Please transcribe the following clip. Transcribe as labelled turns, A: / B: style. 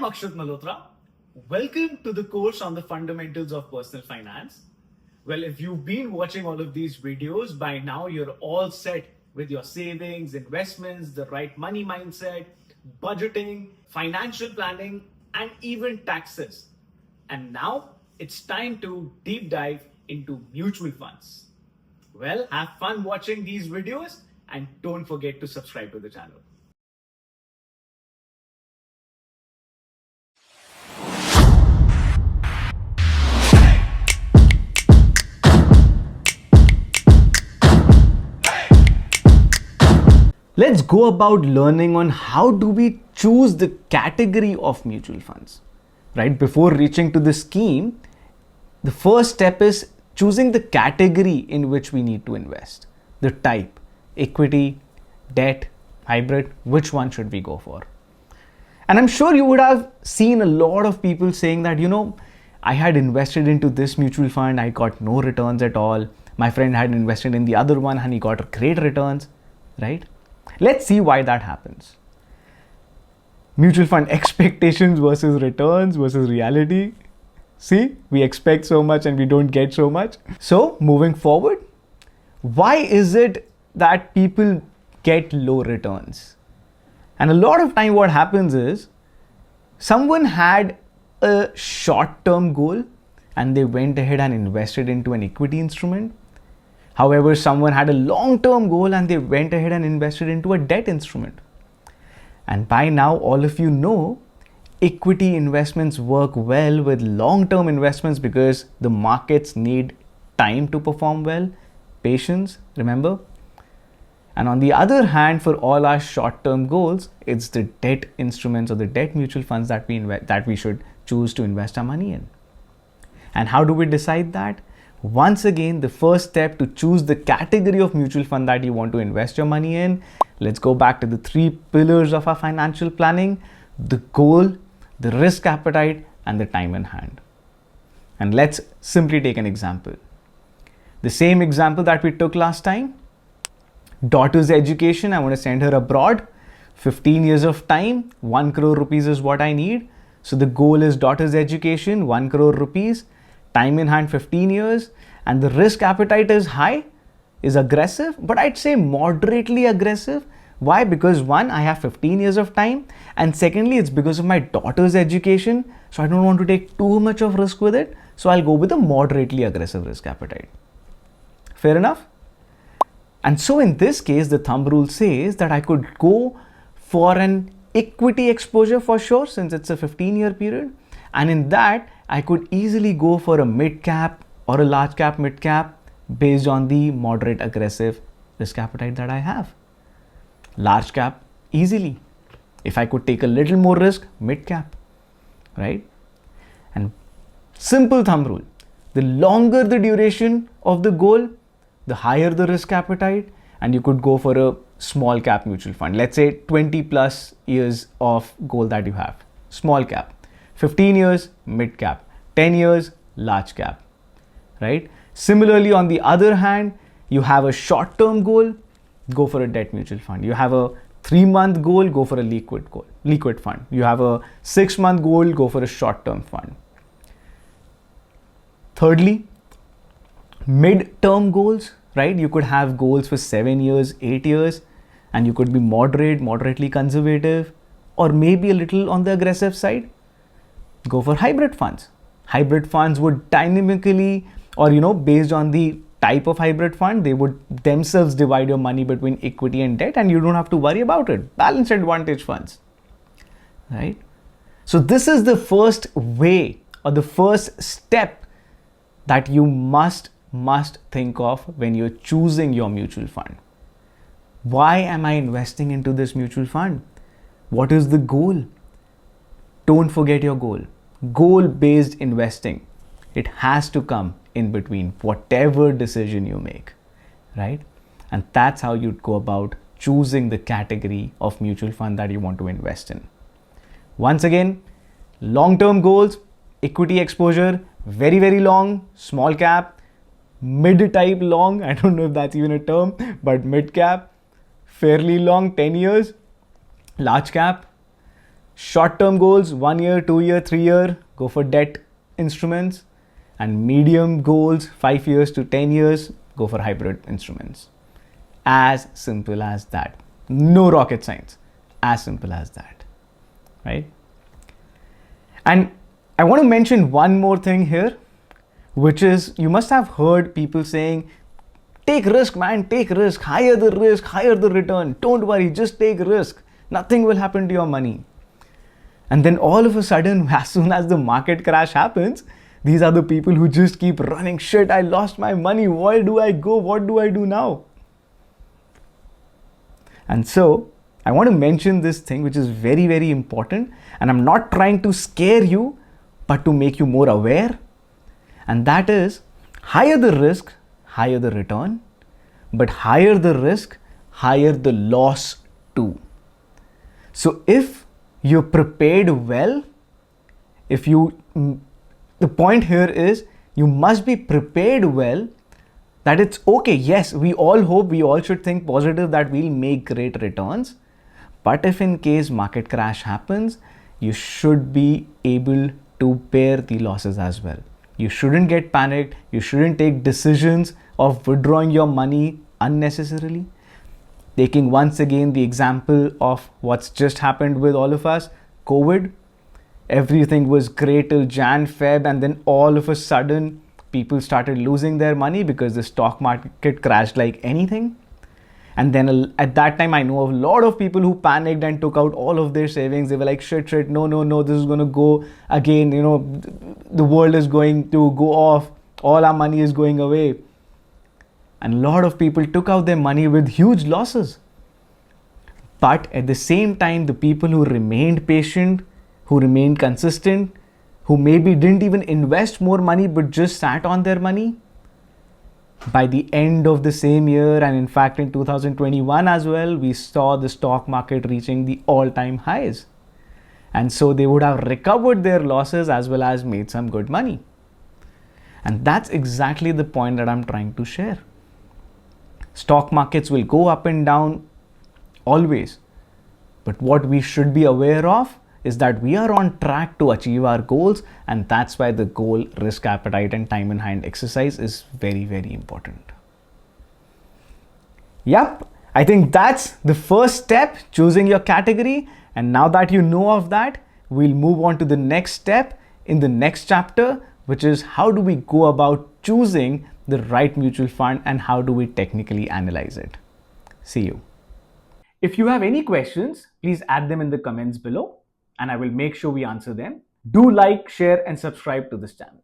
A: I'm Akshat Malhotra. Welcome to the course on the fundamentals of personal finance. Well, if you've been watching all of these videos, by now you're all set with your savings, investments, the right money mindset, budgeting, financial planning, and even taxes. And now it's time to deep dive into mutual funds. Well, have fun watching these videos and don't forget to subscribe to the channel. Let's go about learning on how do we choose the category of mutual funds. Right before reaching to the scheme, the first step is choosing the category in which we need to invest. The type, equity, debt, hybrid, which one should we go for? And I'm sure you would have seen a lot of people saying that, I had invested into this mutual fund, I got no returns at all. My friend had invested in the other one and he got great returns, right? Let's see why that happens. Mutual fund expectations versus returns versus reality. See, we expect so much and we don't get so much. So moving forward, why is it that people get low returns? And a lot of time what happens is someone had a short-term goal and they went ahead and invested into an equity instrument. However, someone had a long-term goal and they went ahead and invested into a debt instrument. And by now, all of you know, equity investments work well with long-term investments because the markets need time to perform well, patience, remember? And on the other hand, for all our short-term goals, it's the debt instruments or the debt mutual funds that we should choose to invest our money in. And how do we decide that? Once again, the first step to choose the category of mutual fund that you want to invest your money in, let's go back to the 3 pillars of our financial planning: the goal, the risk appetite, and the time in hand. And let's simply take an example. The same example that we took last time. Daughter's education, I want to send her abroad. 15 years of time, 1 crore rupees is what I need. So the goal is daughter's education, 1 crore rupees. Time in hand 15 years, and the risk appetite is high, is aggressive, but I'd say moderately aggressive. Why? Because one, I have 15 years of time, and secondly, it's because of my daughter's education, so I don't want to take too much of risk with it, so I'll go with a moderately aggressive risk appetite. Fair enough? And so in this case, the thumb rule says that I could go for an equity exposure for sure, since it's a 15-year period, and in that, I could easily go for a mid cap or a large cap, mid cap based on the moderate aggressive risk appetite that I have. Large cap easily. If I could take a little more risk, mid cap, right? And simple thumb rule, the longer the duration of the goal, the higher the risk appetite, and you could go for a small cap mutual fund. Let's say 20 plus years of goal that you have, small cap. 15 years, mid cap, 10 years, large cap, right? Similarly, on the other hand, you have a short-term goal, go for a debt mutual fund. You have a 3-month goal, go for a liquid fund. You have a 6-month goal, go for a short-term fund. Thirdly, mid-term goals, right? You could have goals for 7 years, 8 years, and you could be moderately conservative, or maybe a little on the aggressive side. Go for hybrid funds. Hybrid funds would dynamically, or based on the type of hybrid fund, they would themselves divide your money between equity and debt, and you don't have to worry about it. Balanced advantage funds, right? So this is the first way or the first step that you must think of when you're choosing your mutual fund. Why am I investing into this mutual fund? What is the goal? Don't forget your goal. Goal-based investing. It has to come in between whatever decision you make, right? And that's how you'd go about choosing the category of mutual fund that you want to invest in. Once again, long-term goals, equity exposure, very, very long, small cap, mid-type long, I don't know if that's even a term, but mid cap, fairly long, 10 years, large cap, Short-term goals, 1 year, 2 year, 3 year, go for debt instruments. And medium goals, 5 years to 10 years, go for hybrid instruments. As simple as that. No rocket science. As simple as that. Right? And I want to mention one more thing here, which is you must have heard people saying, take risk, man, take risk, higher the risk, higher the return. Don't worry, just take risk. Nothing will happen to your money. And then all of a sudden, as soon as the market crash happens, these are the people who just keep running. Shit, I lost my money. Where do I go? What do I do now? And so I want to mention this thing, which is very, very important. And I'm not trying to scare you, but to make you more aware. And that is, higher the risk, higher the return. But higher the risk, higher the loss too. So if you're prepared well, the point here is you must be prepared well, that it's okay. Yes, we all hope, we all should think positive that we'll make great returns. But if in case market crash happens, you should be able to bear the losses as well. You shouldn't get panicked. You shouldn't take decisions of withdrawing your money unnecessarily. Taking once again the example of what's just happened with all of us, COVID. Everything was great till Jan, Feb, and then all of a sudden people started losing their money because the stock market crashed like anything. And then at that time, I know of a lot of people who panicked and took out all of their savings. They were like, shit, no, this is going to go again. The world is going to go off. All our money is going away. And a lot of people took out their money with huge losses. But at the same time, the people who remained patient, who remained consistent, who maybe didn't even invest more money but just sat on their money, by the end of the same year, and in fact in 2021 as well, we saw the stock market reaching the all-time highs. And so they would have recovered their losses as well as made some good money. And that's exactly the point that I'm trying to share. Stock markets will go up and down always. But what we should be aware of is that we are on track to achieve our goals, and that's why the goal, risk appetite, and time in hand exercise is very, very important. Yep, I think that's the first step, choosing your category. And now that you know of that, we'll move on to the next step in the next chapter, which is how do we go about choosing the right mutual fund and how do we technically analyze it. See you. If you have any questions, please add them in the comments below, and I will make sure we answer them. Do like, share, and subscribe to this channel.